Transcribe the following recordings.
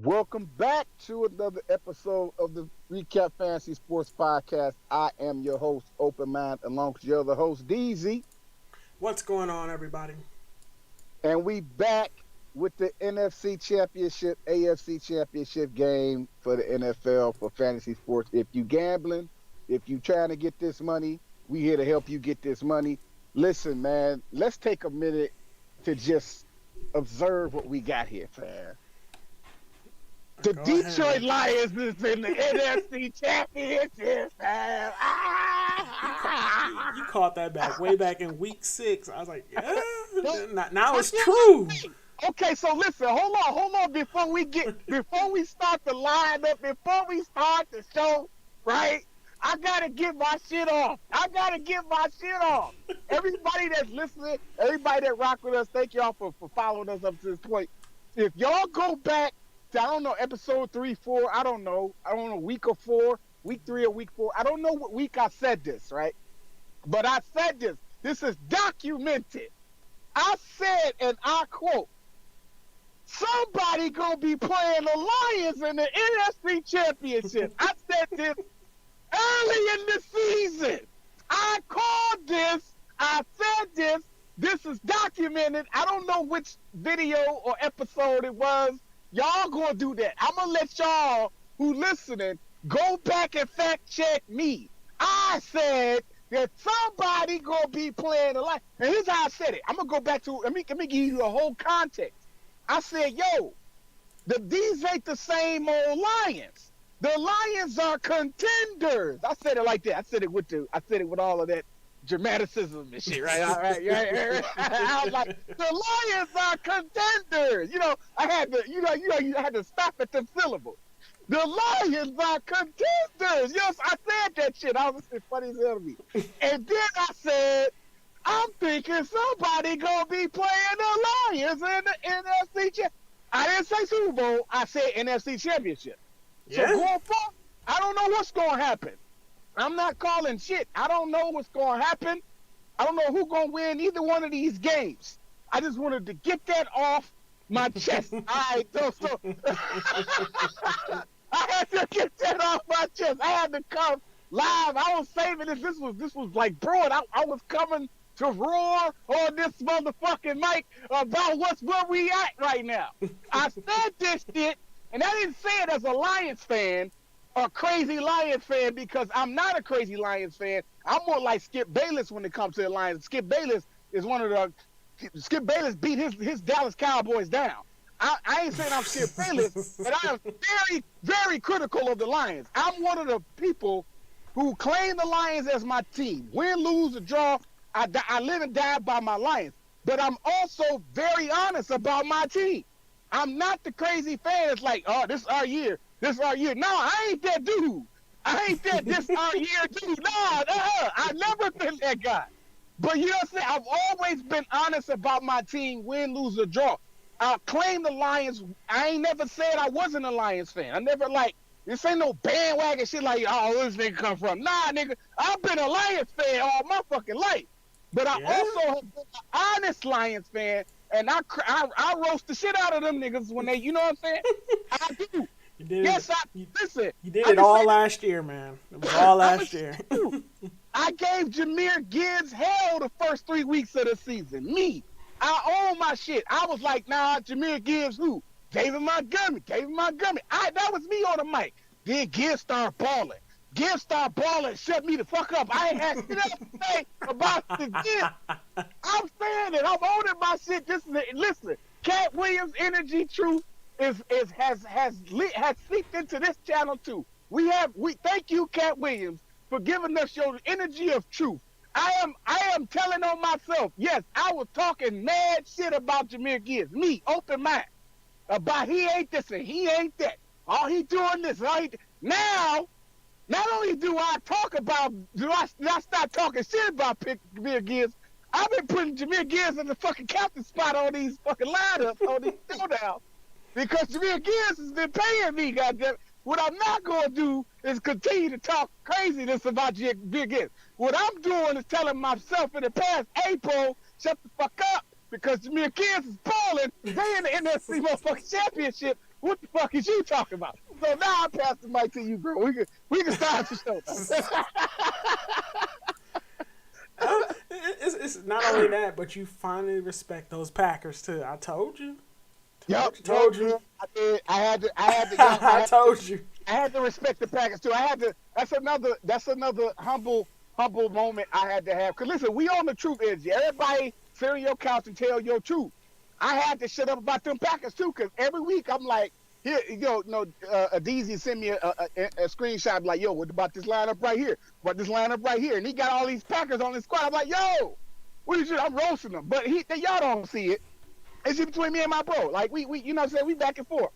Welcome back to another episode of the ReCapp Fantasy Sports Podcast. I am your host, Open Mind, along with your other host, DZ. What's going on, everybody? And we back with the NFC Championship, AFC Championship game for the NFL for fantasy sports. If you gambling, if you trying to get this money, we here to help you get this money. Listen, man, let's take a minute to just observe what we got here, fam. The Go Detroit ahead. Lions is in the NFC Championship, fam. You caught that way back in week 6. I was like, yeah, now it's That's true. Okay, so listen, hold on before we start the lineup, before we start the show, right? I gotta get my shit off. Everybody that's listening, everybody that rock with us, thank y'all for following us up to this point. If y'all go back to, I don't know, episode 3, 4, I don't know, week or 4, week 3 or week 4, I don't know what week I said this, right? But I said this. This is documented. I said, and I quote, somebody gonna be playing the Lions in the NFC Championship. I said this early in the season. I called this. I said this. This is documented. I don't know which video or episode it was. Y'all gonna do that. I'm gonna let y'all who listening go back and fact check me. I said that somebody gonna be playing the Lions. And here's how I said it. I'm gonna go back to, let me give you the whole context. I said, yo, these ain't the same old Lions. The Lions are contenders. I said it like that. I said it with all of that dramaticism and shit, right? All right. I was like, the Lions are contenders. I had to, you had to stop at the syllable. The Lions are contenders. Yes, I said that shit. I was funny as hell to me. And then I said, I'm thinking somebody gonna be playing the Lions in the NFC Championship. I didn't say Super Bowl. I said NFC Championship. Yeah. So going forward, I don't know what's gonna happen. I'm not calling shit. I don't know what's gonna happen. I don't know who's gonna win either one of these games. I just wanted to get that off my chest. I had to get that off my chest. I had to come live. I was saving this. This was like broad. I was coming to roar on this motherfucking mic about where we at right now. I said this shit, and I didn't say it as a Lions fan, a crazy Lions fan, because I'm not a crazy Lions fan. I'm more like Skip Bayless when it comes to the Lions. Skip Bayless beat his Dallas Cowboys down. I ain't saying I'm Skip Bayless, but I am very, very critical of the Lions. I'm one of the people who claim the Lions as my team. Win, lose, or draw, I live and die by my Lions. But I'm also very honest about my team. I'm not the crazy fan that's like, oh, this is our year. No, I ain't that dude. This our year dude. No, I've never been that guy. But you know what I'm saying? I've always been honest about my team, win, lose, or draw. I claim the Lions. I ain't never said I wasn't a Lions fan. I never this ain't no bandwagon shit like, oh, where this nigga come from? Nah, nigga, I've been a Lions fan all my fucking life. But I also have been an honest Lions fan, and I roast the shit out of them niggas when they, you know what I'm saying? I do. Listen. You did it all last year, man. It was all last year. I gave Jahmyr Gibbs hell the first 3 weeks of the season. Me. I own my shit. I was like, nah, Jahmyr Gibbs who? David Montgomery. That was me on the mic. Then Gibbs started balling. Shut me the fuck up. I ain't had shit else to say about the Gibbs. I'm saying it. I'm owning my shit. Listen, Cat Williams' energy truth has seeped into this channel too. We thank you, Cat Williams, for giving us your energy of truth. I am telling on myself. Yes, I was talking mad shit about Jahmyr Gibbs. Me, open mind. About he ain't this and he ain't that. All he doing this. Now, not only do I start talking shit about Jahmyr Gibbs, I've been putting Jahmyr Gibbs in the fucking captain spot on these fucking lineups, on these showdowns, because Jahmyr Gibbs has been paying me, goddamn. What I'm not going to do is continue to talk craziness about Jahmyr Gibbs. What I'm doing is telling myself in the past, April, shut the fuck up, because Jahmyr Gibbs is balling. They in the NFC motherfucking championship. What the fuck is you talking about? So now I pass the mic to you, bro. We can start the show. It's not only that, but you finally respect those Packers too. I told you. Yep, Told you. I did. I had to. I told you. I had to respect the Packers too. I had to. That's another humble moment I had to have. Cause listen, we on the truth edge. Everybody sit on your couch and tell your truth. I had to shut up about them Packers too, cause every week I'm like, here, Deezy send me a screenshot like, yo, what about this lineup right here? What this lineup right here? And he got all these Packers on his squad. I'm like, yo, what is it? I'm roasting them, but y'all don't see it. It's between me and my bro. Like we you know what I'm saying? We back and forth.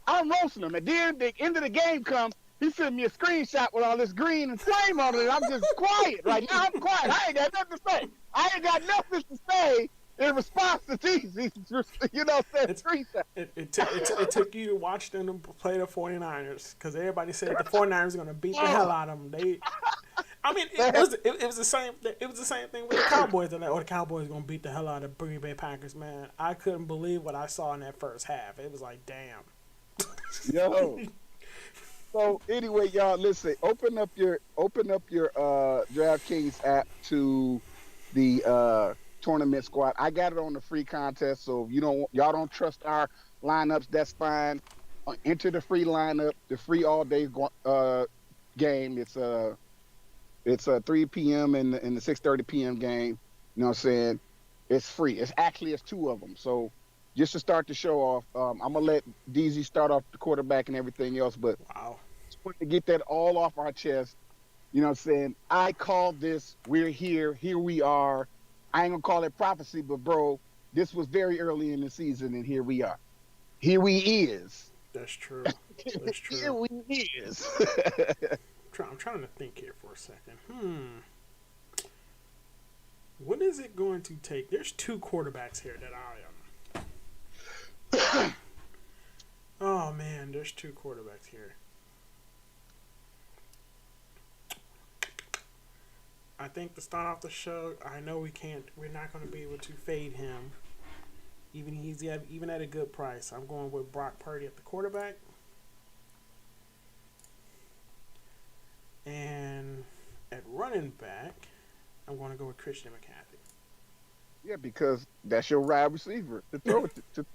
I'm roasting him. And then the end of the game comes, he sent me a screenshot with all this green and flame on it. And I'm just quiet. Like, now I'm quiet. I ain't got nothing to say. I ain't got nothing to say in response to these, you know what I'm saying? It took you to watch them play the 49ers because everybody said the 49ers are going to beat the hell out of them. It was the same thing with the Cowboys. They're like, the Cowboys going to beat the hell out of the Green Bay Packers, man. I couldn't believe what I saw in that first half. It was like, damn. Yo. So anyway, y'all, listen. Open up your DraftKings app to the tournament squad. I got it on the free contest, so if y'all don't trust our lineups, that's fine. Enter the free lineup, the free all day game. It's 3 p.m. in the 6:30 p.m. game. You know what I'm saying? It's free. It's two of them. So just to start the show off, I'm gonna let DZ start off the quarterback and everything else, but wow, just want to get that all off our chest. You know what I'm saying? I called this. We're here. Here we are. I ain't gonna call it prophecy, but bro, this was very early in the season, and here we are. Here we is. That's true. That's true. Here we is. I'm trying to think here for a second. What is it going to take? There's two quarterbacks here that I am. Oh man, there's two quarterbacks here. I think to start off the show, I know we're not going to be able to fade him. Even at a good price. I'm going with Brock Purdy at the quarterback. And at running back, I'm going to go with Christian McCaffrey. Yeah, because that's your wide receiver to throw it to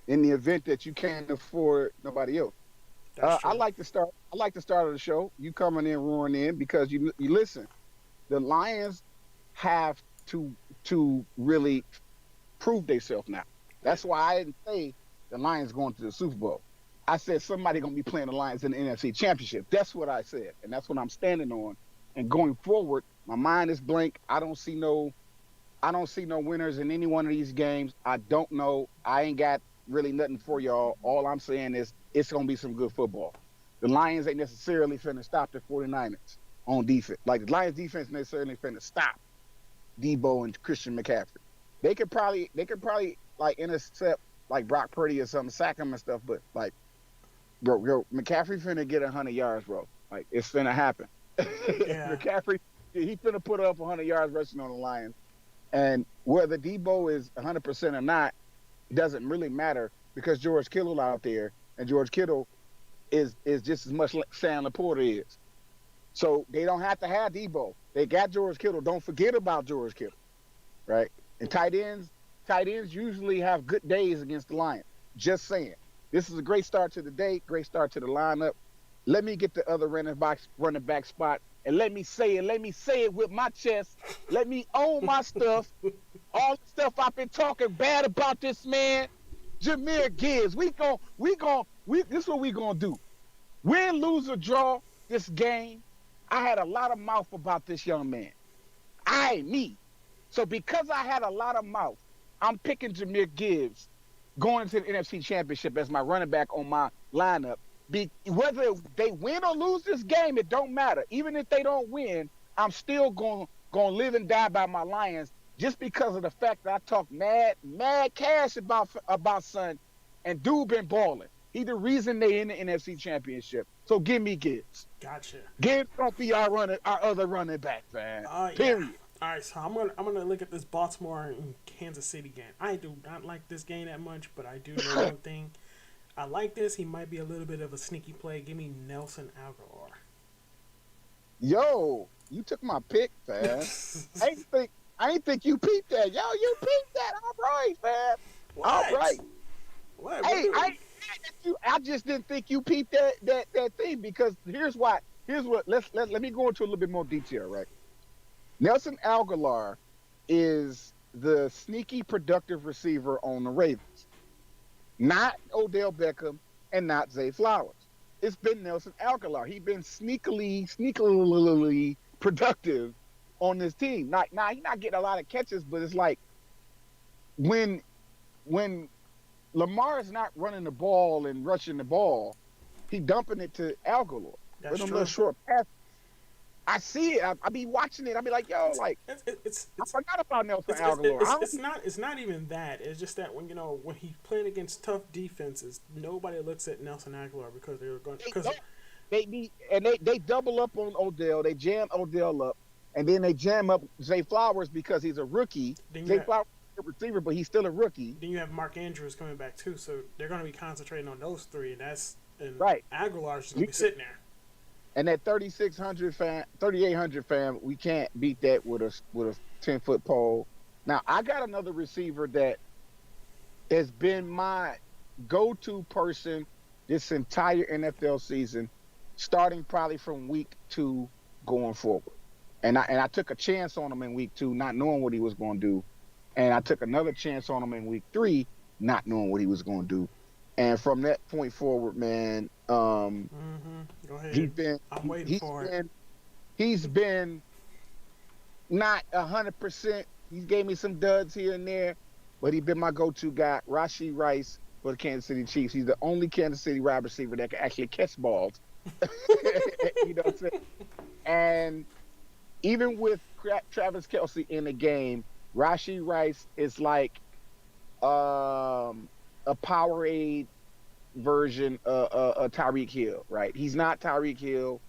in the event that you can't afford nobody else. I like the start of the show. You coming in, roaring in, because you listen. The Lions have to really prove themselves now. That's why I didn't say the Lions going to the Super Bowl. I said somebody going to be playing the Lions in the NFC Championship. That's what I said, and that's what I'm standing on. And going forward, my mind is blank. I don't see no winners in any one of these games. I don't know. I ain't got really nothing for y'all. All I'm saying is it's going to be some good football. The Lions ain't necessarily finna stop the 49ers on defense. Like the Lions defense necessarily finna stop Debo and Christian McCaffrey. They could probably like intercept like Brock Purdy or something, sack him and stuff, but like bro, McCaffrey finna get 100 yards, bro. Like it's finna happen. Yeah. McCaffrey, he finna put up 100 yards rushing on the Lions. And whether Debo is 100% or not, it doesn't really matter because George Kittle out there, and George Kittle is just as much like Sam Laporta is. So they don't have to have Debo. They got George Kittle. Don't forget about George Kittle, right? And tight ends usually have good days against the Lions. Just saying. This is a great start to the day, great start to the lineup. Let me get the other running back spot, and let me say it with my chest. Let me own my stuff. All the stuff I've been talking bad about this man, Jahmyr Gibbs. This is what we gonna do. Win, lose, or draw this game. I had a lot of mouth about this young man. Me. So because I had a lot of mouth, I'm picking Jahmyr Gibbs going to the NFC Championship as my running back on my lineup. Whether they win or lose this game, it don't matter. Even if they don't win, I'm still going to live and die by my Lions just because of the fact that I talk mad cash about son, and dude been balling. He the reason they in the NFC Championship. So give me Gibbs. Gotcha. Gibbs gonna be our other running back, man. Period. All right, so I'm gonna look at this Baltimore and Kansas City game. I do not like this game that much, but I do know one thing. I like this. He might be a little bit of a sneaky play. Give me Nelson Aguilar. Yo, you took my pick, fam. I ain't think you peeped that. Yo, you peeped that. All right, fam. All What? right. What? Hey, I just didn't think you peeped that thing because here's why. Here's what. Let me go into a little bit more detail, right? Nelson Aguilar is the sneaky productive receiver on the Ravens, not Odell Beckham and not Zay Flowers. It's been Nelson Aguilar. He's been sneakily productive on this team. Now he's not getting a lot of catches, but it's like when Lamar is not running the ball and rushing the ball, he dumping it to Aguilar. That's with true. a short pass. I see it. I be watching it. I be like, yo, like I forgot about Nelson Aguilar. It's not even that. It's just that when he's playing against tough defenses, nobody looks at Nelson Aguilar because they're going because they double up on Odell. They jam Odell up, and then they jam up Zay Flowers because he's a rookie. Zay Flowers is a receiver, but he's still a rookie. Then you have Mark Andrews coming back too, so they're going to be concentrating on those three, and right. Aguilar's just going to be sitting there. And that 3,800 fam, we can't beat that with a 10-foot pole. Now, I got another receiver that has been my go-to person this entire NFL season, starting probably from week 2 going forward. And I took a chance on him in week 2, not knowing what he was going to do. And I took another chance on him in week 3, not knowing what he was going to do. And from that point forward, man, Go ahead. I'm waiting for it. He's been not 100%. He gave me some duds here and there, but he's been my go-to guy. Rashee Rice for the Kansas City Chiefs. He's the only Kansas City wide receiver that can actually catch balls. You know what I'm saying? And even with Travis Kelce in the game, Rashee Rice is like a Powerade version of Tyreek Hill, right? He's not Tyreek Hill,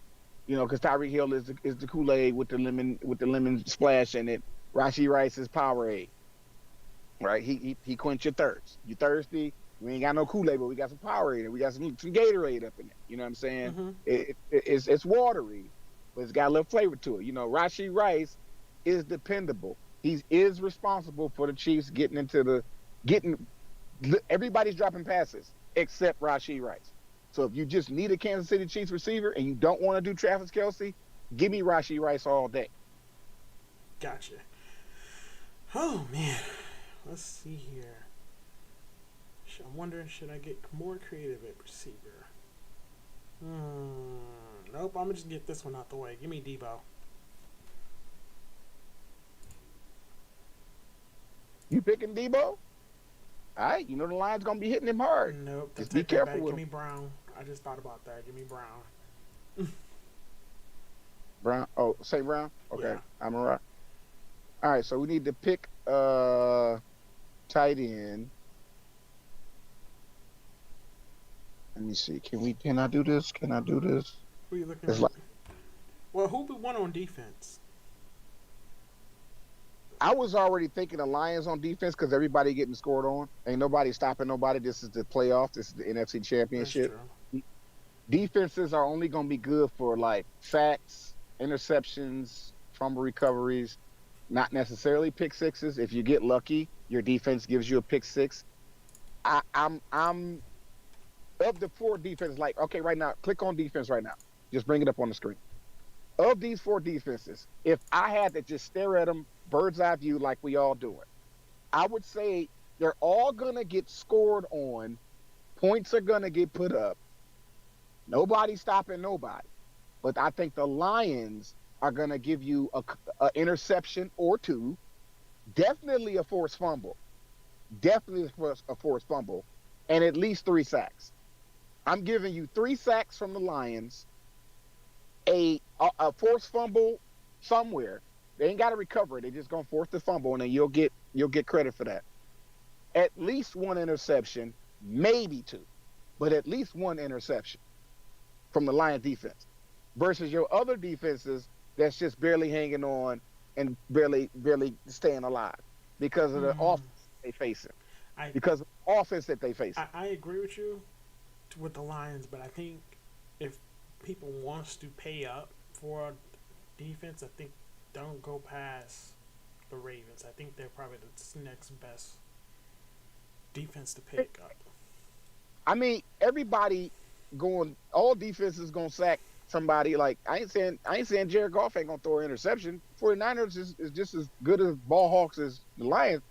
because Tyreek Hill is the Kool-Aid with the lemon splash in it. Rashee Rice is Powerade, right? He quench your thirst. You thirsty? We ain't got no Kool-Aid, but we got some Powerade and we got some Gatorade up in it. You know what I'm saying? Mm-hmm. It's watery, but it's got a little flavor to it. Rashee Rice is dependable. He is responsible for the Chiefs getting. Everybody's dropping passes except Rashee Rice. So if you just need a Kansas City Chiefs receiver and you don't want to do Travis Kelce, give me Rashee Rice all day. Gotcha. Oh, man. Let's see here. I'm wondering, should I get more creative at receiver? Nope, I'm going to just get this one out the way. Give me Debo. You picking Debo? All right, the line's going to be hitting him hard. Nope. Just be careful with him. Give me Brown. I just thought about that. Give me Brown. Brown? Oh, say Brown? Okay, yeah. I'm all right. All right, so we need to pick tight end. Let me see. Can I do this? Can I do this? Who are you looking at? Well, who would won on defense? I was already thinking the Lions on defense because everybody getting scored on. Ain't nobody stopping nobody. This is the playoff. This is the NFC Championship. Defenses are only going to be good for like sacks, interceptions, fumble recoveries, not necessarily pick sixes. If you get lucky, your defense gives you a pick six. I'm of the 4 defenses. Like, okay, right now, click on defense right now. Just bring it up on the screen. Of these 4 defenses, if I had to just stare at them, bird's eye view like we all doing, I would say they're all going to get scored on. Points are going to get put up. Nobody's stopping nobody. But I think the Lions are going to give you a interception or 2, definitely a forced fumble, and at least 3 sacks. I'm giving you 3 sacks from the Lions, a forced fumble somewhere. They ain't got to recover it. They're just going to force the fumble, and then you'll get credit for that. At least 1 interception, maybe 2, but at least 1 interception from the Lions defense versus your other defenses that's just barely hanging on and barely staying alive because of the offense they facing. Because of the offense that they face. I agree with you, with the Lions, but I think if people wants to pay up for defense, I think don't go past the Ravens. I think they're probably the next best defense to pick up. I mean, everybody all defenses going to sack somebody. Like, I ain't saying Jared Goff ain't going to throw an interception. 49ers is just as good as ball hawks as the Lions.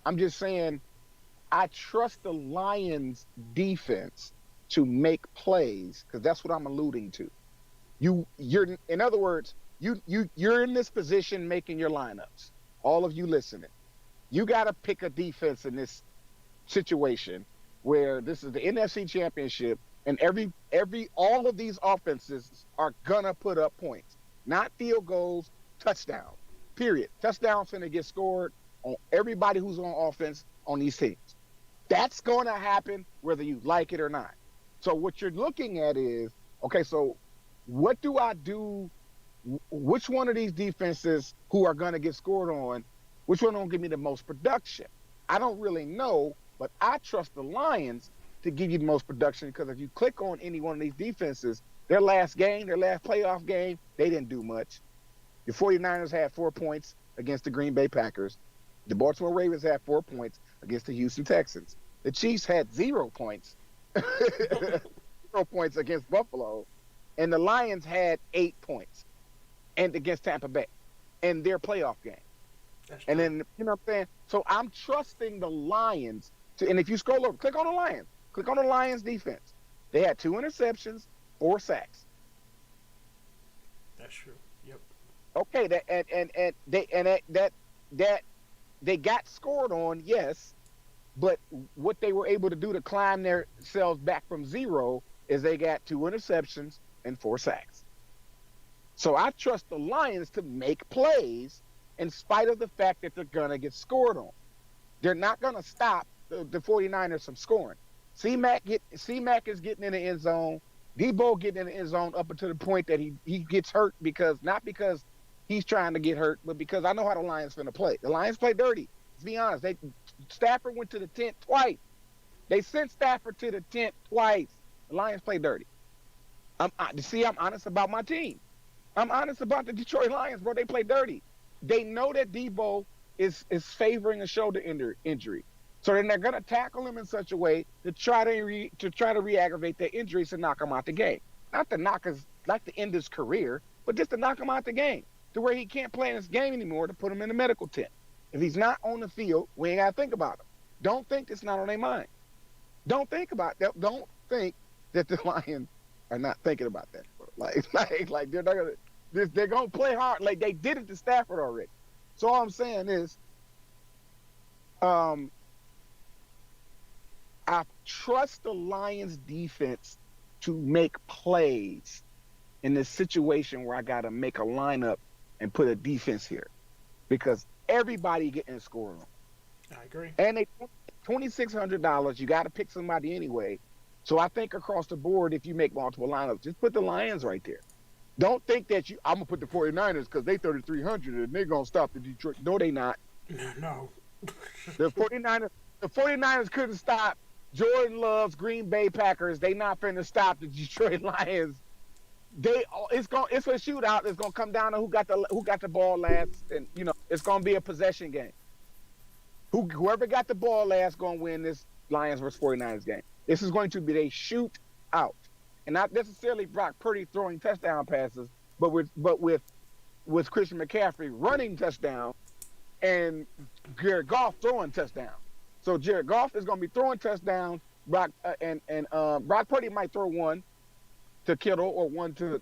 I'm just saying I trust the Lions defense to make plays, because that's what I'm alluding to. You're in other words, you're in this position making your lineups. All of you listening, you got to pick a defense in this situation where this is the NFC Championship, and all of these offenses are gonna put up points, not field goals, touchdown. Period. Touchdowns finna get scored on everybody who's on offense on these teams. That's gonna happen whether you like it or not. So what you're looking at is, okay, so what do I do? Which one of these defenses who are gonna get scored on, which one will give me the most production? I don't really know, but I trust the Lions to give you the most production, because if you click on any one of these defenses, their last playoff game, they didn't do much. The 49ers had 4 points against the Green Bay Packers. The Baltimore Ravens had 4 points against the Houston Texans. The Chiefs had 0 points. 0 points against Buffalo. And the Lions had 8 points and against Tampa Bay in their playoff game. And then, you know what I'm saying? So I'm trusting the Lions to, and if you scroll over, click on the Lions defense. They had 2 interceptions, 4 sacks. That's true. Yep. Okay, that they got scored on, yes, but what they were able to do to climb themselves back from 0 is they got 2 interceptions and 4 sacks. So I trust the Lions to make plays in spite of the fact that they're going to get scored on. They're not going to stop the 49ers from scoring. C-Mac is getting in the end zone. Debo getting in the end zone up until the point that he gets hurt, not because he's trying to get hurt, but because I know how the Lions finna play. The Lions play dirty. Let's be honest. Stafford went to the tent twice. They sent Stafford to the tent twice. The Lions play dirty. I'm honest about my team. I'm honest about the Detroit Lions, bro. They play dirty. They know that Debo is favoring a shoulder injury. So then they're going to tackle him in such a way to try to re-aggravate their injuries and knock him out the game. Not to end his career, but just to knock him out the game, to where he can't play in this game anymore, to put him in the medical tent. If he's not on the field, we ain't got to think about him. Don't think it's not on their mind. Don't think about that. Don't think that the Lions are not thinking about that. Like they're not gonna. They're gonna play hard, like they did it to Stafford already. So all I'm saying is, I trust the Lions defense to make plays in this situation where I got to make a lineup and put a defense here, because everybody getting scored on. I agree. And they $2,600. You got to pick somebody anyway. So I think across the board, if you make multiple lineups, just put the Lions right there. Don't think that I'm going to put the 49ers because they 3,300 and they're going to stop the Detroit. No, they not. No. The 49ers couldn't stop Jordan Love's Green Bay Packers. They not finna stop the Detroit Lions. It's a shootout. It's gonna come down to who got the ball last, and it's gonna be a possession game. Whoever got the ball last gonna win this Lions versus 49ers game. This is going to be a shootout, and not necessarily Brock Purdy throwing touchdown passes, but with Christian McCaffrey running touchdown and Jared Goff throwing touchdown. So Jared Goff is going to be throwing touchdowns. Brock Purdy might throw one to Kittle or one to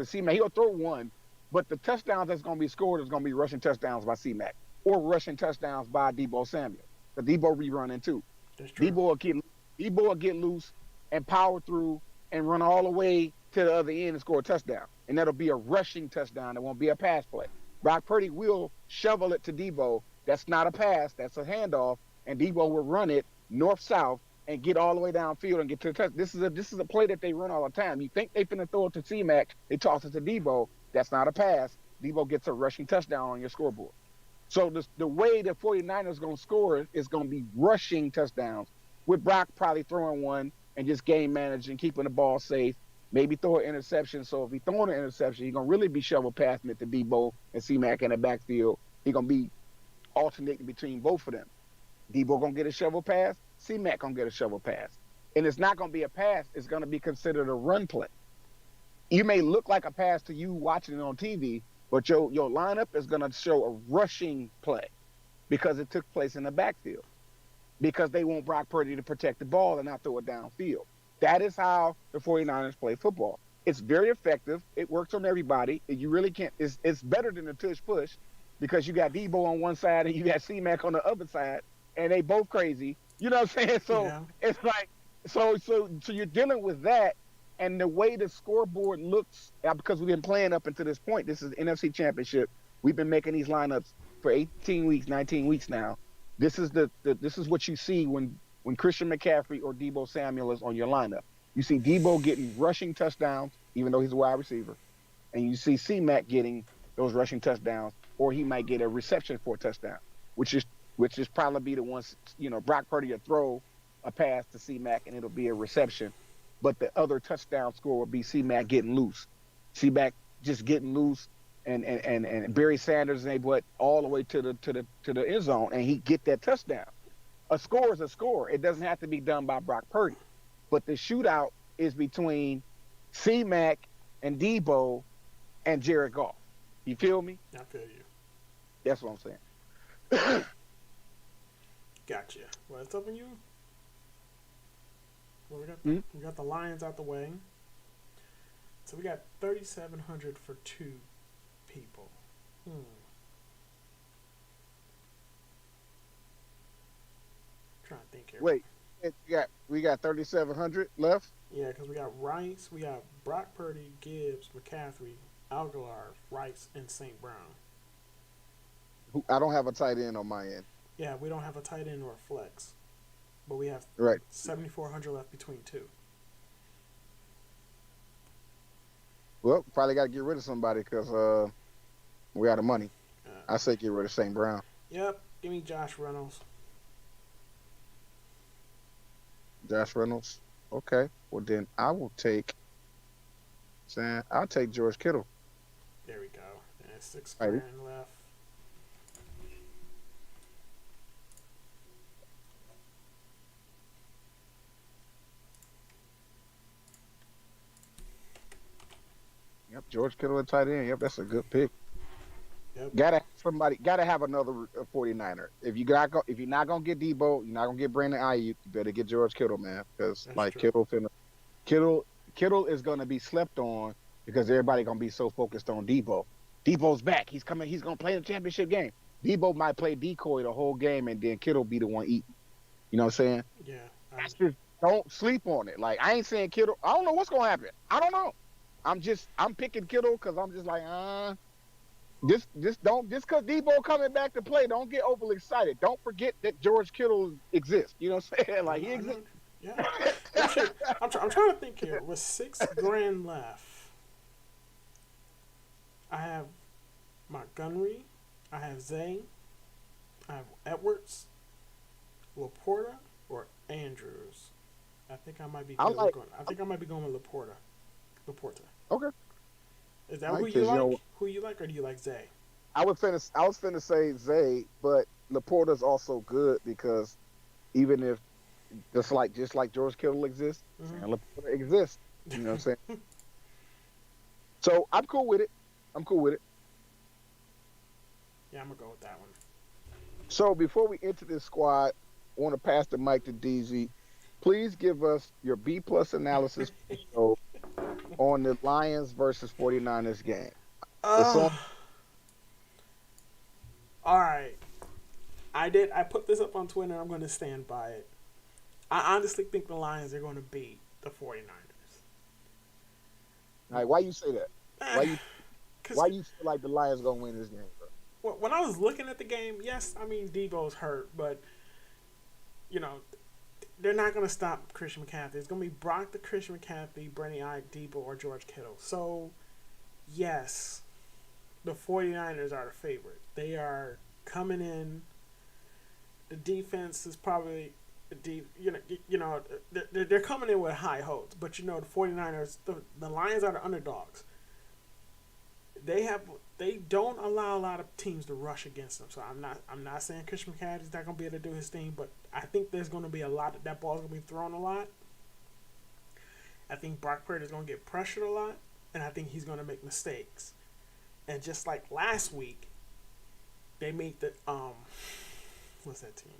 C-Mac. He'll throw one, but the touchdowns that's going to be scored is going to be rushing touchdowns by C-Mac or rushing touchdowns by Deebo Samuel. The Deebo rerunning too. That's true. Deebo will get loose and power through and run all the way to the other end and score a touchdown. And that'll be a rushing touchdown. It won't be a pass play. Brock Purdy will shovel it to Deebo. That's not a pass. That's a handoff. And Deebo will run it north-south and get all the way downfield and get to the touchdown. This is a play that they run all the time. You think they finna throw it to C-Mac, they toss it to Deebo. That's not a pass. Deebo gets a rushing touchdown on your scoreboard. So the way the 49ers going to score is going to be rushing touchdowns, with Brock probably throwing one and just game managing, keeping the ball safe. Maybe throw an interception. So if he throwing an interception, he's gonna really be shovel passing it to Debo and C-Mac in the backfield. He's gonna be alternating between both of them. Debo gonna get a shovel pass. C-Mac gonna get a shovel pass, and it's not gonna be a pass. It's gonna be considered a run play. You may look like a pass to you watching it on TV, but your lineup is gonna show a rushing play because it took place in the backfield. Because they want Brock Purdy to protect the ball and not throw it downfield. That is how the 49ers play football. It's very effective. It works on everybody. You really can't. It's better than the tush push because you got Debo on one side and you got C-Mac on the other side, and they both crazy. You know what I'm saying? So yeah. It's like so you're dealing with that, and the way the scoreboard looks because we've been playing up until this point. This is the NFC Championship. We've been making these lineups for 18 weeks, 19 weeks now. This is this is what you see when Christian McCaffrey or Debo Samuel is on your lineup. You see Debo getting rushing touchdowns, even though he's a wide receiver, and you see C-Mac getting those rushing touchdowns, or he might get a reception for a touchdown, which is probably be the ones Brock Purdy will throw a pass to C-Mac and it'll be a reception, but the other touchdown score will be C-Mac getting loose, C-Mac just getting loose. And Barry Sanders and they went all the way to the end zone and he get that touchdown. A score is a score. It doesn't have to be done by Brock Purdy. But the shootout is between C-Mac and Debo and Jared Goff. You feel me? I feel you. That's what I'm saying. Gotcha. Well, it's up on you. Well, we got the Lions out the way. So we got 3,700 for two people. Trying to think here. Wait, we got 3,700 left. Yeah, because we got Rice, we got Brock Purdy, Gibbs, McCaffrey, Aguilar, Rice, and St. Brown. I don't have a tight end on my end. Yeah, we don't have a tight end or a flex, but we have 7,400 left between two. Well, probably got to get rid of somebody because we're out of money. I say get rid of St. Brown. Yep. Give me Josh Reynolds. Josh Reynolds. Okay. Well, then I will take. I'll take George Kittle. There we go. And $6 grand left. Yep, George Kittle at tight end. Yep, that's a good pick. Yep. Gotta have another 49er. If you're not gonna get Debo, you're not gonna get Brandon Ayuk, you better get George Kittle, man. Because Kittle is gonna be slept on because everybody gonna be so focused on Debo. Debo's back. He's coming. He's gonna play the championship game. Debo might play decoy the whole game, and then Kittle be the one eating. You know what I'm saying? Yeah. Don't sleep on it. Like I ain't saying Kittle. I don't know what's gonna happen. I don't know. I'm picking Kittle because I'm just like, just because Debo coming back to play, don't get overly excited. Don't forget that George Kittle exists. You know what I'm saying? Like he exists. Yeah. Actually, I'm trying to think here. With $6 grand left, I have Montgomery, I have Zay, I have Edwards, Laporta, or Andrews. I think I might be going with Laporta. Okay. Is that who you like? Who you like, or do you like Zay? I was finna say Zay, but Laporta's also good because even if just like George Kittle exists, and Laporta exists, you know what I'm saying? So I'm cool with it. Yeah, I'm gonna go with that one. So before we enter this squad, I want to pass the mic to DZ. Please give us your B+ analysis on the Lions versus 49ers game. All right. I put this up on Twitter and I'm going to stand by it. I honestly think the Lions are going to beat the 49ers. All right, why you say that? Why you feel like the Lions going to win this game, bro? Well, when I was looking at the game, yes, I mean, Debo's hurt, but, they're not going to stop Christian McCaffrey. It's going to be Brock the Christian McCaffrey, Brenny Ayuk, Debo, or George Kittle. So, yes, the 49ers are the favorite. They are coming in. The defense is probably they're coming in with high hopes, but the 49ers, the Lions are the underdogs. They don't allow a lot of teams to rush against them. So I'm not saying Christian McCaffrey's not gonna be able to do his thing, but I think there's gonna be a lot that ball's gonna be thrown a lot. I think Brock Purdy's gonna get pressured a lot, and I think he's gonna make mistakes. And just like last week, they made the what's that team?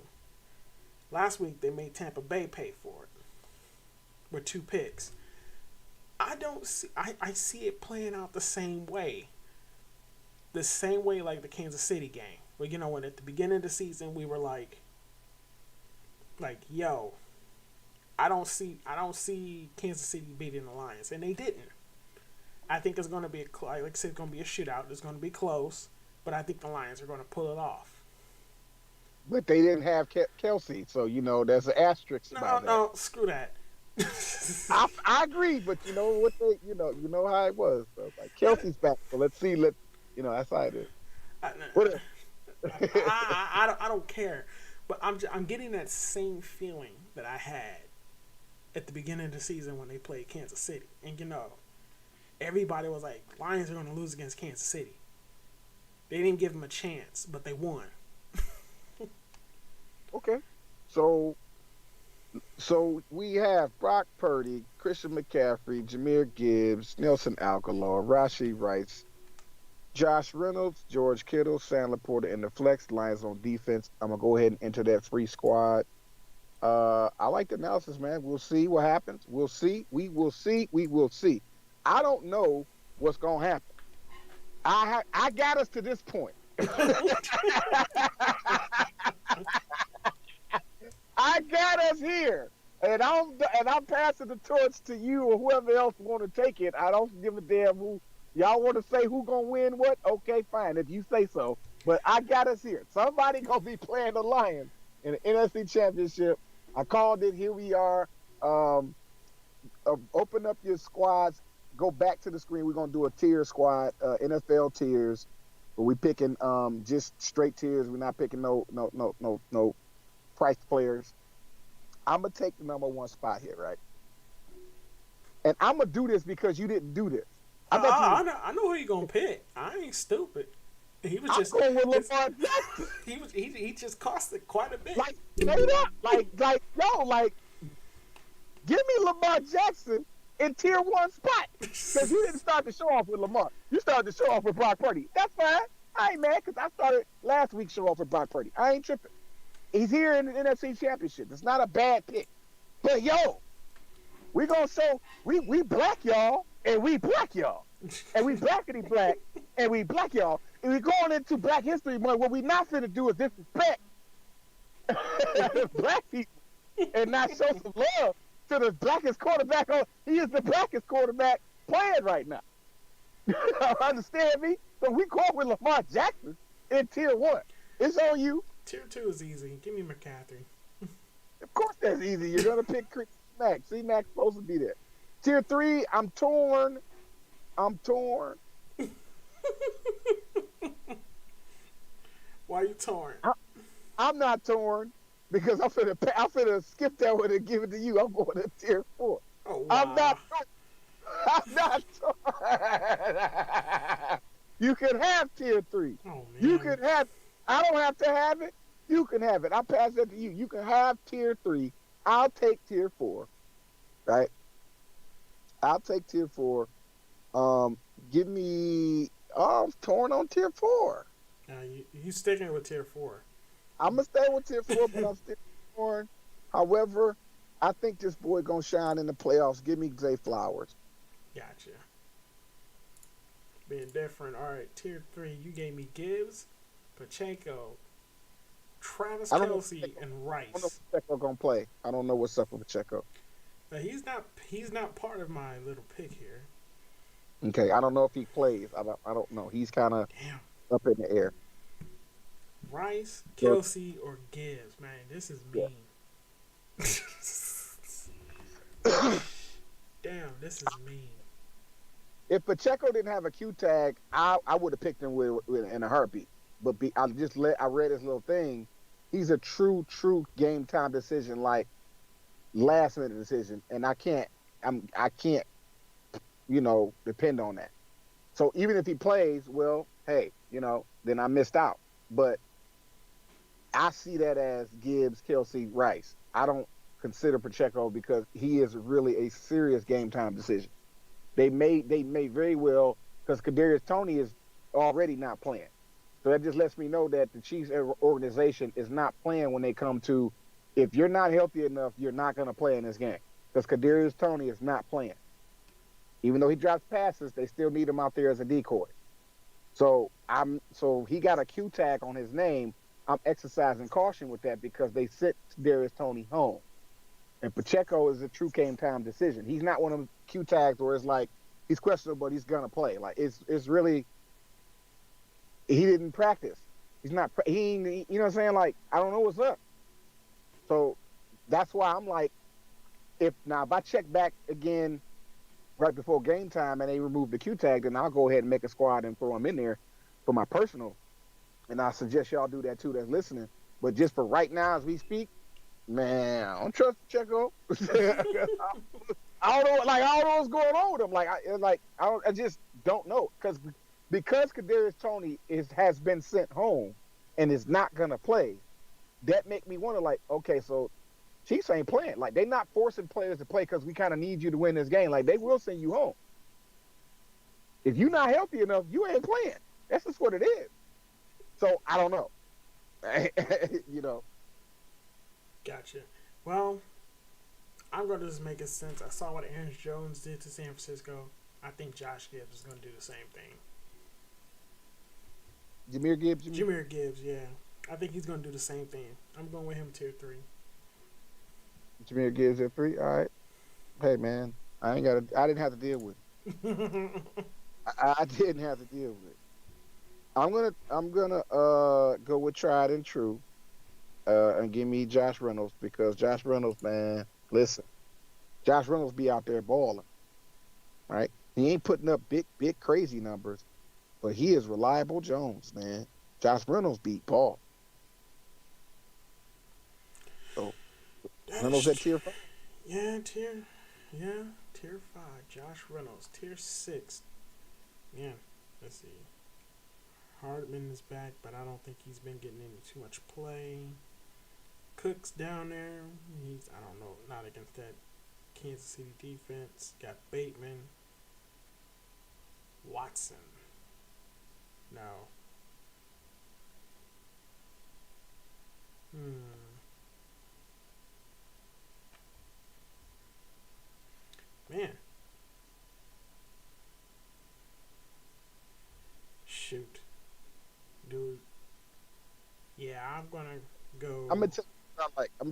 Last week they made Tampa Bay pay for it with 2 picks. I see it playing out the same way. The same way like the Kansas City game. Where when at the beginning of the season we were like, yo, I don't see Kansas City beating the Lions, and they didn't. I think it's going to be like I said, it's going to be a shootout. It's going to be close, but I think the Lions are going to pull it off. But they didn't have Kelsey, so there's an asterisk. No, screw that. I agree, but you know what you know how it was. So like Kelsey's back, so let's see. That's how it is. I don't care, but I'm getting that same feeling that I had at the beginning of the season when they played Kansas City, and everybody was like, Lions are going to lose against Kansas City. They didn't give them a chance, but they won. Okay, so we have Brock Purdy, Christian McCaffrey, Jahmyr Gibbs, Nelson Aguilar, Rashee Rice, Josh Reynolds, George Kittle, Sam Laporta in the flex. Lions on defense. I'm gonna go ahead and enter that free squad. I like the analysis, man. We'll see what happens. We'll see. We will see. We will see. I don't know what's gonna happen. I got us to this point. I got us here, and I'm passing the torch to you or whoever else want to take it. I don't give a damn who y'all want to say who gonna win what. Okay, fine, if you say so. But I got us here. Somebody gonna be playing the Lions in the NFC Championship. I called it. Here we are. Open up your squads. Go back to the screen. We're gonna do a tier squad, NFL tiers. But we picking just straight tiers. We're not picking no priced players. I'm gonna take the number 1 spot here, right? And I'm gonna do this because you didn't do this. I know who you're gonna pick. I ain't stupid. He was just going with Lamar Jackson. He just costed quite a bit. Like straight up, give me Lamar Jackson in tier 1 spot, because you didn't start the show off with Lamar. You started the show off with Brock Purdy. That's fine. I ain't mad, because I started last week's show off with Brock Purdy. I ain't tripping. He's here in the NFC Championship. It's not a bad pick. But we gonna show we black y'all and we black y'all. And we blackity black and we black y'all. And we going into Black History Month. What we not finna do is disrespect black people and not show some love to the blackest quarterback he is the blackest quarterback playing right now. Understand me? So we go with Lamar Jackson in tier 1. It's on you. Tier 2 is easy. Give me McCaffrey. Of course that's easy. You're going to pick C-Mac. C-Mac's supposed to be there. Tier 3, I'm torn. Why are you torn? I'm not torn because I'm finna skip that one and give it to you. I'm going to tier 4. Oh, wow. I'm not torn. You can have tier 3. Oh, man. You can have. I don't have to have it. You can have it. I'll pass that to you. You can have tier 3. I'll take tier 4. Right? I'll take tier 4. Give me. Oh, I'm torn on tier 4. You sticking with tier 4. I'm gonna stay with tier 4, but I'm still torn. However, I think this boy gonna shine in the playoffs. Give me Zay Flowers. Gotcha. Being different. All right, tier 3. You gave me Gibbs, Pacheco, Travis Kelce, and Rice. I don't know if Pacheco gonna play. I don't know what's up with Pacheco. Now, he's not part of my little pick here. Okay, I don't know if he plays. I don't know. He's kind of up in the air. Rice, Kelce, or Gibbs. Man, this is mean. Yeah. Damn, this is mean. If Pacheco didn't have a Q tag, I would have picked him in a heartbeat. But I read his little thing, he's a true game time decision, like last minute decision, and I can't depend on that. So even if he plays, well, hey, then I missed out. But I see that as Gibbs, Kelsey, Rice. I don't consider Pacheco because he is really a serious game time decision. They may very well, because Kadarius Toney is already not playing. So that just lets me know that the Chiefs organization is not playing when they come to, if you're not healthy enough, you're not going to play in this game, because Kadarius Toney is not playing. Even though he drops passes, they still need him out there as a decoy. So he got a Q tag on his name. I'm exercising caution with that because they sent Kadarius Toney home. And Pacheco is a true game time decision. He's not one of them Q tags where it's like he's questionable, but he's gonna play. Like it's really, he didn't practice. He's not. You know what I'm saying? Like, I don't know what's up. So that's why I'm like, if I check back again right before game time and they remove the Q tag, then I'll go ahead and make a squad and throw him in there for my personal. And I suggest y'all do that too, that's listening. But just for right now, as we speak, man, I don't trust Pacheco. I don't know, like, I don't know what's going on with him. I just don't know, because Kadarius Toney has been sent home and is not gonna play. That make me wonder, like, okay, so Chiefs ain't playing. Like, they not forcing players to play because we kind of need you to win this game. Like, they will send you home. If you're not healthy enough, you ain't playing. That's just what it is. So I don't know. Gotcha. Well, I'm going to just make it sense. I saw what Aaron Jones did to San Francisco. I think Josh Gibbs is going to do the same thing. Jahmyr Gibbs? Jahmyr Gibbs, yeah. I think he's going to do the same thing. I'm going with him tier 3. Jahmyr Gibbs at 3? All right. Hey, man, I didn't have to deal with it. I didn't have to deal with it. I'm gonna go with tried and true, and give me Josh Reynolds, because Josh Reynolds, man, listen, Josh Reynolds be out there balling, right? He ain't putting up big crazy numbers, but he is reliable Jones, man. Josh Reynolds beat ball. So Reynolds at tier 5. Yeah, tier 5. Josh Reynolds, tier 6. Yeah, let's see. Hardman is back, but I don't think he's been getting into too much play. Cook's down there. I don't know, not against that Kansas City defense. Got Bateman. Watson. No. Man. Shoot. Dude. Yeah, I'm gonna go. I'm gonna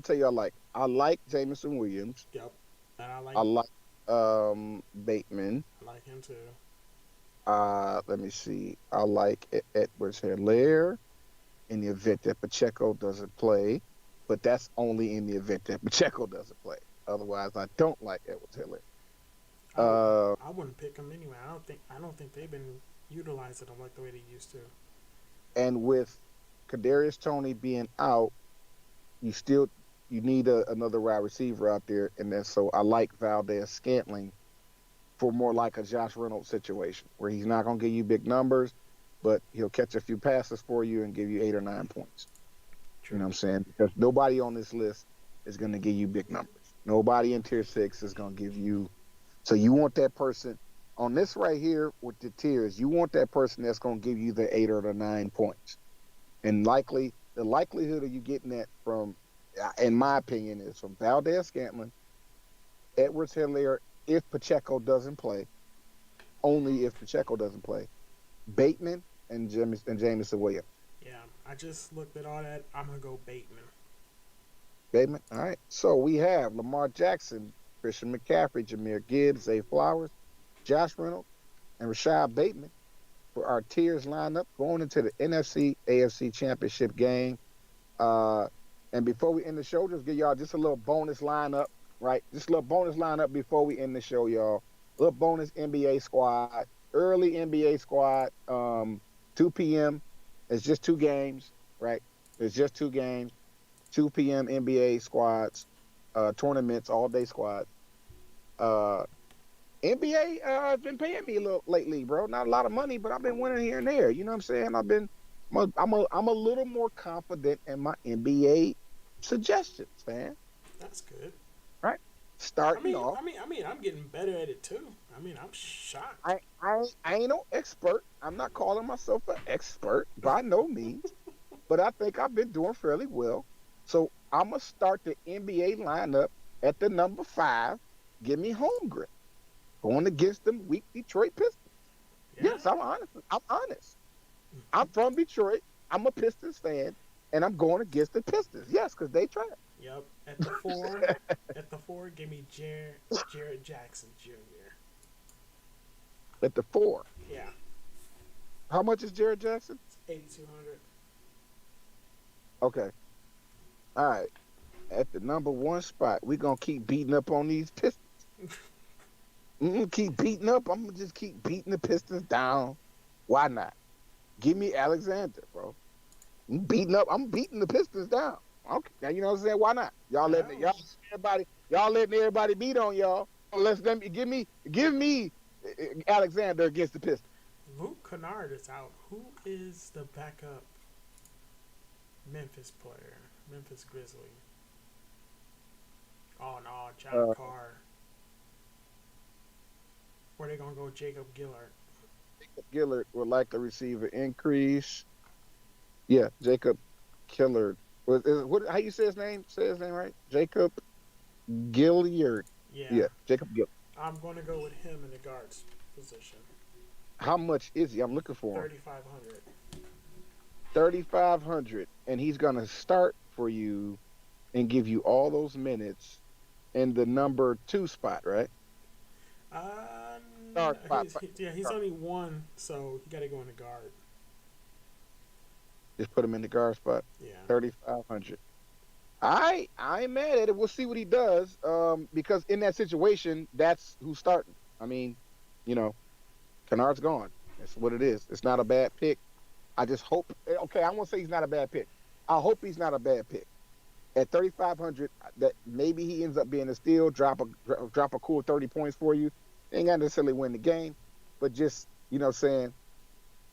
tell you I like. I like Jameson Williams. Yep. And I like Bateman. I like him too. Let me see. I like Edwards-Helaire in the event that Pacheco doesn't play, but that's only in the event that Pacheco doesn't play. Otherwise, I don't like Edwards-Helaire. I wouldn't pick him anyway. I don't think they've been utilizing him like the way they used to. And with Kadarius Toney being out, you need another wide receiver out there, and then so I like Valdez-Scantling for more like a Josh Reynolds situation, where he's not going to give you big numbers, but he'll catch a few passes for you and give you 8 or 9 points. True. You know what I'm saying? Because nobody on this list is going to give you big numbers. Nobody in tier 6 is going to give you. So you want that person on this right here with the tiers. You want that person that's going to give you the 8 or the 9 points. And the likelihood of you getting that from, in my opinion, is from Valdez-Scantling, Edwards-Helaire, if Pacheco doesn't play, only if Pacheco doesn't play, Bateman and Jameson Williams. Yeah, I just looked at all that. I'm going to go Bateman. Bateman? All right. So we have Lamar Jackson, Christian McCaffrey, Jahmyr Gibbs, Zay Flowers, Josh Reynolds, and Rashad Bateman for our tiers lineup going into the NFC, AFC championship game. And before we end the show, just give y'all just a little bonus lineup, right? Just a little bonus lineup before we end the show, y'all. A little bonus NBA squad, early NBA squad, 2 p.m. It's just 2 games, right? It's just 2 games. 2 p.m. NBA squads, tournaments, all day squads. Uh, NBA has been paying me a little lately, bro. Not a lot of money, but I've been winning here and there. You know what I'm saying? I'm a little more confident in my NBA suggestions, man. That's good. Right? Starting off, I'm getting better at it too. I mean, I'm shocked. I ain't no expert. I'm not calling myself an expert by no means, but I think I've been doing fairly well. So I'm gonna start the NBA lineup at the number 5. Give me home grip going against them weak Detroit Pistons. Yeah. Yes, I'm honest. I'm honest. I'm from Detroit. I'm a Pistons fan, and I'm going against the Pistons. Yes, because they trash. Yep. At the four, give me Jared Jackson Jr. At the 4. Yeah. How much is Jared Jackson? It's 8,200. Okay. All right. At the number 1 spot, we're going to keep beating up on these Pistons. Keep beating up. I'm going to just keep beating the Pistons down. Why not? Give me Alexander, bro. I'm beating the Pistons down. Okay. You know what I'm saying? Why not? Y'all letting everybody beat on y'all. Let's them give me Alexander against the Pistons. Luke Kennard is out. Who is the backup Memphis player? Memphis Grizzly. Oh no, John Carr. Where they gonna go? Jacob Gillard. Jacob Gillard would like to receive an increase. Yeah, Jacob Gillard. How you say his name? Say his name right? Jacob Gillard. Yeah, Jacob Gillard. I'm gonna go with him in the guards position. How much is he? I'm looking for him. 3,500. 3,500, and he's gonna start for you and give you all those minutes in the number 2 spot, right? He's only 1, so you got to go in the guard. Just put him in the guard spot. Yeah. 3,500. I ain't mad at it. We'll see what he does. Because in that situation, that's who's starting. I mean, Kennard's gone. That's what it is. It's not a bad pick. I just hope. Okay, I won't say he's not a bad pick. I hope he's not a bad pick. At 3,500, that maybe he ends up being a steal, drop a cool 30 points for you. Ain't got to necessarily win the game, but just saying,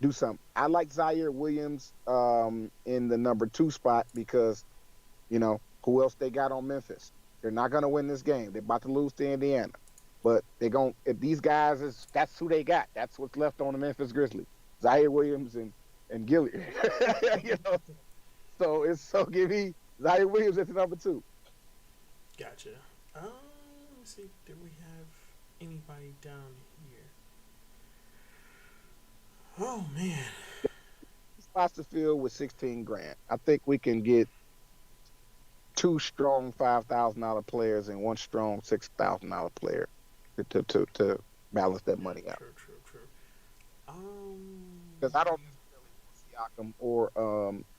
do something. I like Zaire Williams in the number 2 spot because, who else they got on Memphis? They're not gonna win this game. They're about to lose to Indiana, but if these guys that's who they got. That's what's left on the Memphis Grizzlies. Zaire Williams and Gilliard. So give me Zaire Williams at the number 2. Gotcha. Let's see. Did we have anybody down here? Oh man. Spots to fill with 16 grand. I think we can get 2 strong $5,000 players and 1 strong $6,000 player to balance that money out. True. Because I don't Siakam or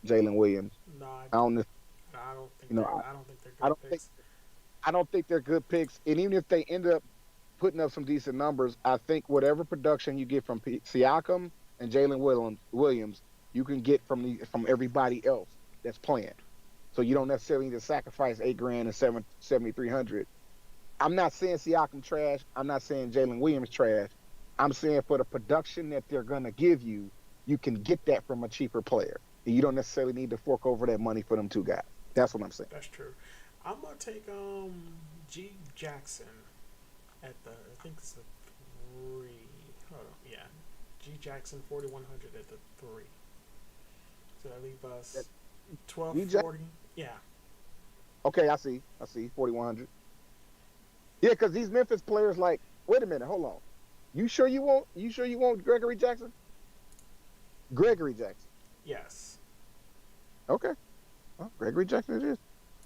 Jalen Williams. No, I don't think they're good picks. I don't think they're good picks. And even if they end up putting up some decent numbers, I think whatever production you get from Siakam and Jalen Williams, you can get from everybody else that's playing. So you don't necessarily need to sacrifice $8,000 and 7,300. I'm not saying Siakam trash. I'm not saying Jalen Williams trash. I'm saying for the production that they're gonna give you, you can get that from a cheaper player. You don't necessarily need to fork over that money for them 2 guys. That's what I'm saying. That's true. I'm gonna take G Jackson at the I think it's the 3. Hold on, yeah. G Jackson 4,100 at the 3. So that leave us 1,240. Yeah. Okay, I see 4,100. Yeah, because these Memphis players wait a minute, hold on. You sure you want Gregory Jackson? Gregory Jackson. Yes. Okay. Well, Gregory Jackson it is.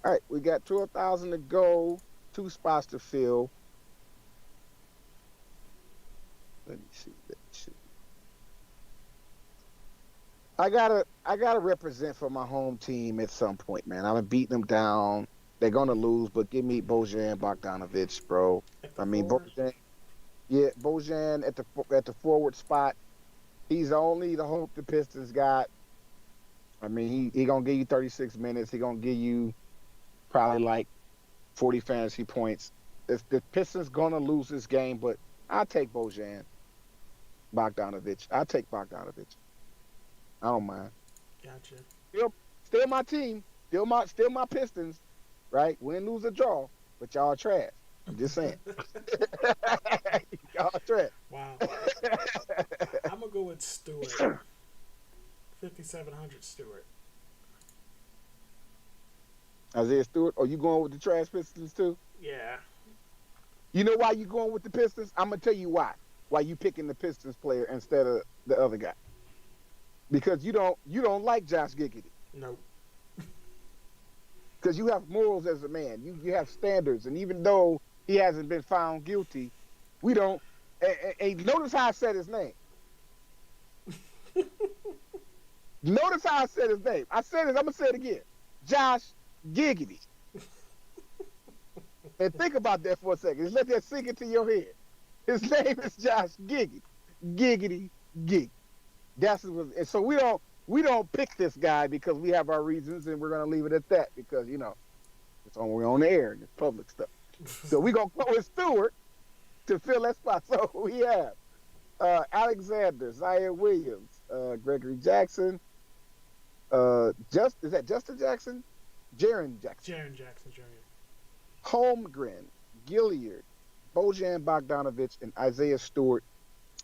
All right, we got 12,000 to go, 2 spots to fill. Let me see. I gotta represent for my home team at some point, man. I've been beating them down. They're gonna lose, but give me Bojan Bogdanovic, bro. I mean, Bojan. Yeah, Bojan at the forward spot. He's only the hope the Pistons got. I mean, he gonna give you 36 minutes. He gonna give you probably like 40 fantasy points. The Pistons gonna lose this game, but I'll take Bojan Bogdanovic. I'll take Bogdanovic. I don't mind. Gotcha. Still my team. Still my Pistons. Right? Win, lose, or draw. But y'all are trash. I'm just saying. Y'all are trash. Wow. I'm gonna go with Stewart. 5,700 Stewart. Isaiah Stewart. Oh, you going with the trash Pistons too? Yeah. You know why you going with the Pistons? I'm gonna tell you why. Why you picking the Pistons player instead of the other guy? Because you don't like Josh Giddey. Nope. Because you have morals as a man. You have standards, and even though he hasn't been found guilty, we don't. Notice how I said his name. Notice how I said his name. I said it. I'm gonna say it again. Josh Giddey. And think about that for a second. Just let that sink into your head. His name is Josh Giddey. Giggity Gig. That's what. And so we don't pick this guy because we have our reasons, and we're gonna leave it at that because we're on the air and it's public stuff. So we're gonna go with Stewart to fill that spot. So we have Alexander, Zaire Williams, Gregory Jackson, is that Justin Jackson? Jaren Jackson. Jaren Jackson Jr. Holmgren, Gilliard, Bojan Bogdanovic, and Isaiah Stewart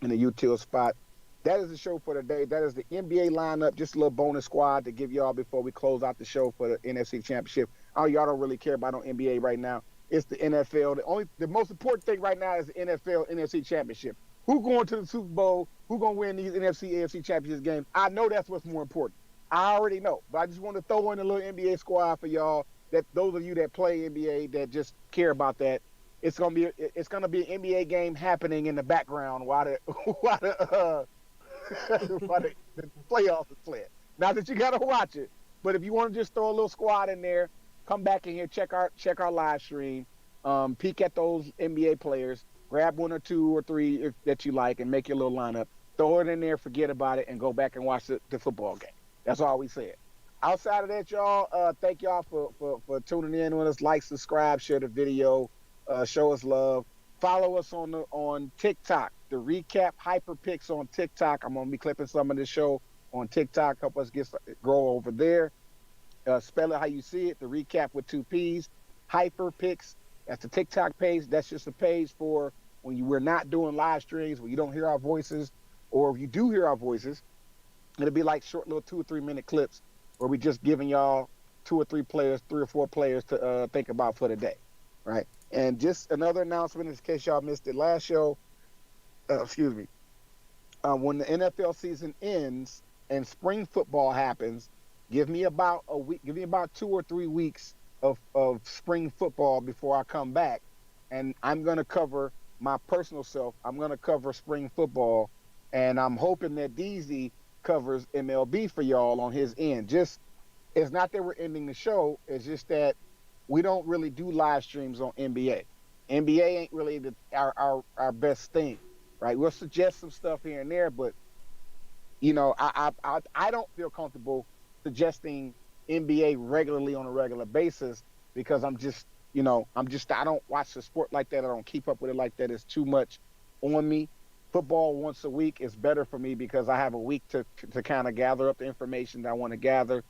in the util spot. That is the show for today. That is the NBA lineup. Just a little bonus squad to give y'all before we close out the show for the NFC Championship. Oh, y'all don't really care about no NBA right now. It's the NFL. The most important thing right now is the NFL NFC Championship. Who going to the Super Bowl? Who going to win these NFC, AFC Championship games? I know that's what's more important. I already know. But I just want to throw in a little NBA squad for y'all. That those of you that play NBA that just care about that. It's gonna be an NBA game happening in the background while the playoffs is playing. Not that you gotta watch it, but if you want to just throw a little squad in there, come back in here, check our live stream, peek at those NBA players, grab one or two or three that you like, and make your little lineup. Throw it in there, forget about it, and go back and watch the football game. That's all we said. Outside of that, y'all, thank y'all for tuning in with us. Like, subscribe, share the video, show us love. Follow us on TikTok. The ReCapp Hyper Picks on TikTok. I'm gonna be clipping some of this show on TikTok. Help us grow over there. Spell it how you see it. The ReCapp with 2 P's. Hyper Picks. That's the TikTok page. That's just a page for when we're not doing live streams, when you don't hear our voices, or if you do hear our voices, it'll be like short little 2 or 3 minute clips where we just giving y'all 2 or 3 players, 3 or 4 players to think about for the day, right? And just another announcement in case y'all missed it last show. When the NFL season ends and spring football happens, give me about a week. Give me about 2 or 3 weeks of spring football before I come back, and I'm gonna cover my personal self. I'm gonna cover spring football, and I'm hoping that DZ covers MLB for y'all on his end. Just it's not that we're ending the show. It's just that we don't really do live streams on NBA. NBA ain't really our best thing, right? We'll suggest some stuff here and there, but I don't feel comfortable suggesting NBA regularly on a regular basis because I don't watch the sport like that. I don't keep up with it like that. It's too much on me. Football once a week is better for me because I have a week to kind of gather up the information that I want to gather.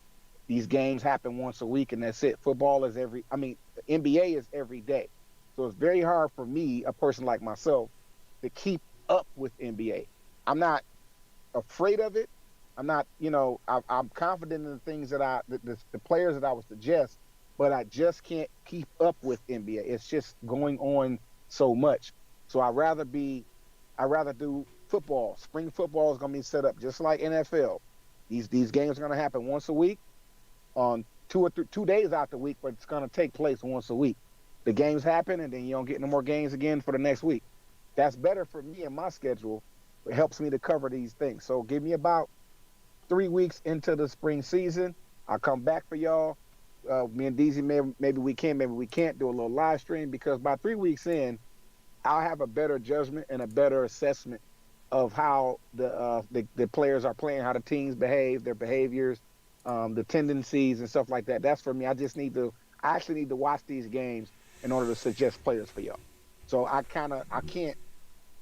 These games happen once a week and that's it. Football is NBA is every day. So it's very hard for me, a person like myself, to keep up with NBA. I'm not afraid of it. I'm not, I'm confident in the things that the players that I would suggest, but I just can't keep up with NBA. It's just going on so much. So I'd rather do football. Spring football is going to be set up just like NFL. These games are going to happen once a week on 2 days out the week, but it's going to take place once a week. The games happen, and then you don't get no more games again for the next week. That's better for me and my schedule. It helps me to cover these things. So give me about 3 weeks into the spring season. I'll come back for y'all. Me and DZ, maybe we can, maybe we can't do a little live stream because by 3 weeks in, I'll have a better judgment and a better assessment of how the players are playing, how the teams behave, their behaviors, the tendencies and stuff like that. That's for me. I actually need to watch these games in order to suggest players for y'all. So I can't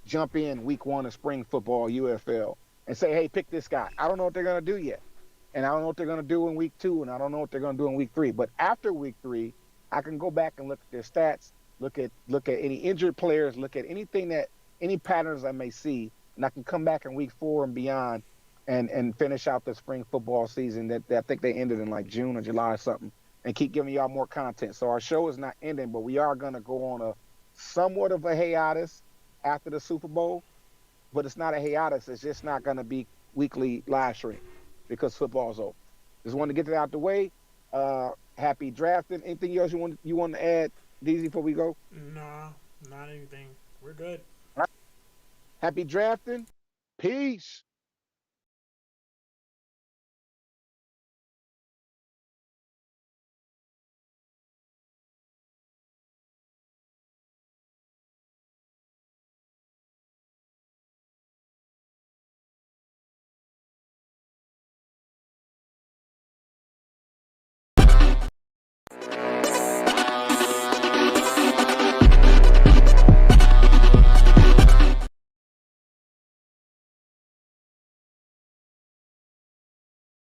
jump in week one of spring football, UFL, and say, hey, pick this guy. I don't know what they're going to do yet. And I don't know what they're going to do in week two, and I don't know what they're going to do in week three. But after week three, I can go back and look at their stats, look at any injured players, look at any patterns I may see, and I can come back in week four and beyond and finish out the spring football season that I think they ended in like June or July or something, and keep giving y'all more content. So our show is not ending, but we are going to go on a somewhat of a hiatus after the Super Bowl, but it's not a hiatus. It's just not going to be weekly live stream because football's over. Just wanted to get that out the way. Happy drafting. Anything else you want to add, DZ, before we go? Nah, not anything. We're good. All right. Happy drafting. Peace.